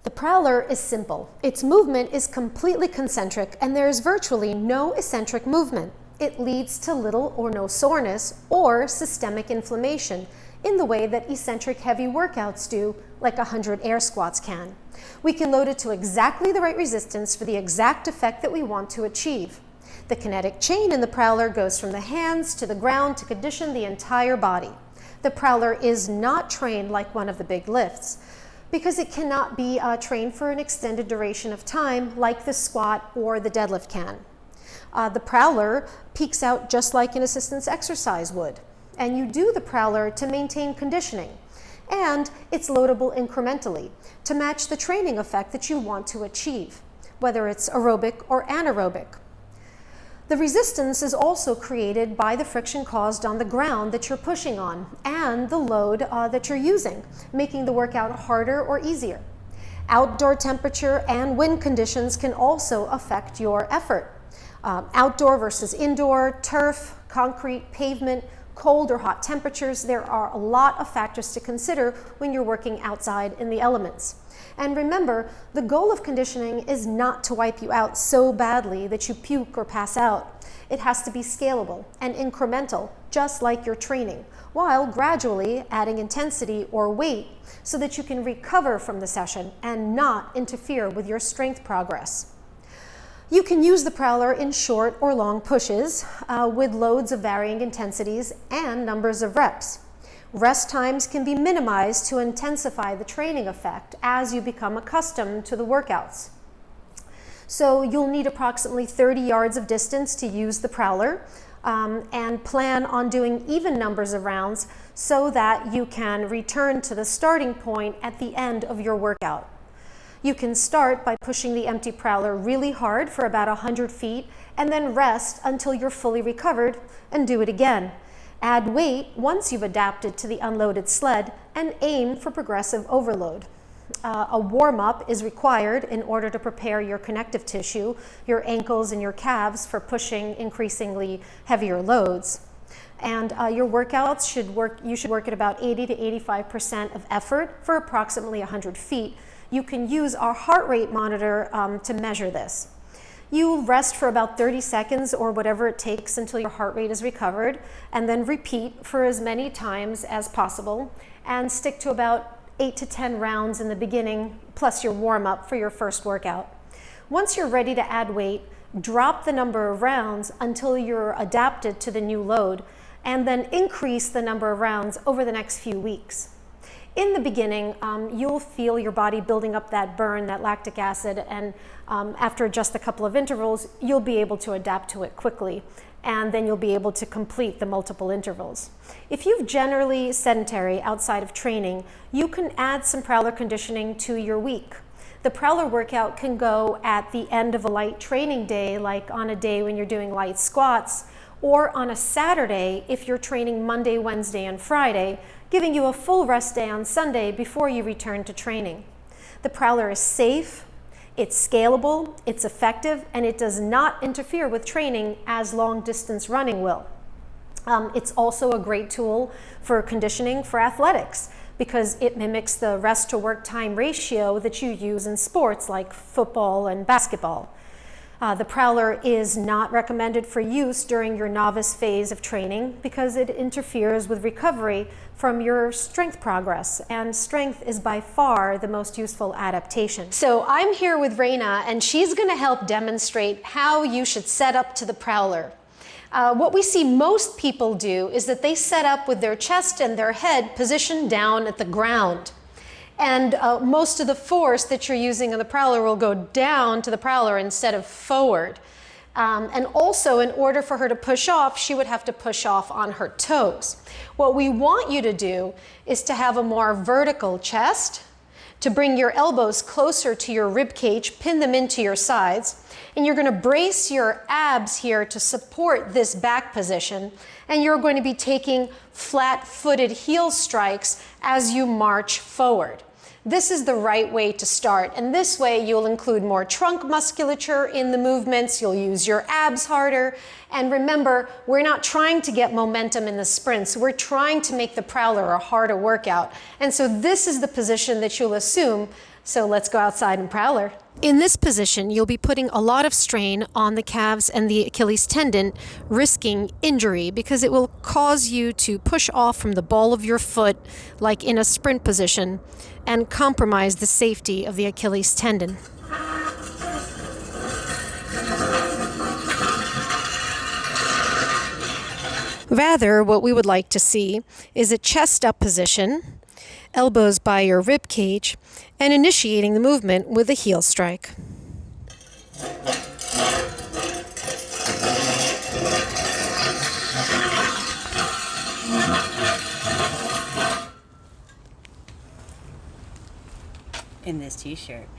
The Prowler is simple. Its movement is completely concentric and there is virtually no eccentric movement. It leads to little or no soreness or systemic inflammation in the way that eccentric heavy workouts do, like 100 air squats can. We can load it to exactly the right resistance for the exact effect that we want to achieve. The kinetic chain in the Prowler goes from the hands to the ground to condition the entire body. The Prowler is not trained like one of the big lifts, because it cannot be trained for an extended duration of time like the squat or the deadlift can. The Prowler peaks out just like an assistance exercise would, and you do the Prowler to maintain conditioning, and it's loadable incrementally to match the training effect that you want to achieve, whether it's aerobic or anaerobic. The resistance is also created by the friction caused on the ground that you're pushing on and the load that you're using, making the workout harder or easier. Outdoor temperature and wind conditions can also affect your effort. Outdoor versus indoor, turf, concrete, pavement, cold or hot temperatures, there are a lot of factors to consider when you're working outside in the elements. And remember, the goal of conditioning is not to wipe you out so badly that you puke or pass out. It has to be scalable and incremental, just like your training, while gradually adding intensity or weight so that you can recover from the session and not interfere with your strength progress. You can use the Prowler in short or long pushes with loads of varying intensities and numbers of reps. Rest times can be minimized to intensify the training effect as you become accustomed to the workouts. So you'll need approximately 30 yards of distance to use the Prowler and plan on doing even numbers of rounds so that you can return to the starting point at the end of your workout. You can start by pushing the empty Prowler really hard for about 100 feet and then rest until you're fully recovered and do it again. Add weight once you've adapted to the unloaded sled and aim for progressive overload. A warm-up is required in order to prepare your connective tissue, your ankles and your calves for pushing increasingly heavier loads. And your workouts you should work at about 80 to 85% of effort for approximately 100 feet. You can use our heart rate monitor to measure this. You rest for about 30 seconds or whatever it takes until your heart rate is recovered, and then repeat for as many times as possible and stick to about 8 to 10 rounds in the beginning, plus your warm-up for your first workout. Once you're ready to add weight, drop the number of rounds until you're adapted to the new load, and then increase the number of rounds over the next few weeks. In the beginning, you'll feel your body building up that burn, that lactic acid, and after just a couple of intervals, you'll be able to adapt to it quickly, and then you'll be able to complete the multiple intervals. If you're generally sedentary outside of training, you can add some Prowler conditioning to your week. The Prowler workout can go at the end of a light training day, like on a day when you're doing light squats, or on a Saturday if you're training Monday, Wednesday, and Friday, giving you a full rest day on Sunday before you return to training. The Prowler is safe, it's scalable, it's effective, and it does not interfere with training as long distance running will. It's also a great tool for conditioning for athletics because it mimics the rest to work time ratio that you use in sports like football and basketball. The Prowler is not recommended for use during your novice phase of training because it interferes with recovery from your strength progress, and strength is by far the most useful adaptation. So I'm here with Raina, and she's going to help demonstrate how you should set up to the Prowler. What we see most people do is that they set up with their chest and their head positioned down at the ground. And most of the force that you're using on the Prowler will go down to the Prowler instead of forward. And also, in order for her to push off, she would have to push off on her toes. What we want you to do is to have a more vertical chest, to bring your elbows closer to your rib cage, pin them into your sides, and you're going to brace your abs here to support this back position, and you're going to be taking flat-footed heel strikes as you march forward. This is the right way to start, and this way you'll include more trunk musculature in the movements, you'll use your abs harder, and remember, we're not trying to get momentum in the sprints, we're trying to make the Prowler a harder workout, and so this is the position that you'll assume So let's go outside and Prowler. In this position, you'll be putting a lot of strain on the calves and the Achilles tendon, risking injury because it will cause you to push off from the ball of your foot like in a sprint position and compromise the safety of the Achilles tendon. Rather, what we would like to see is a chest up position, elbows by your rib cage, and initiating the movement with a heel strike. In this t-shirt.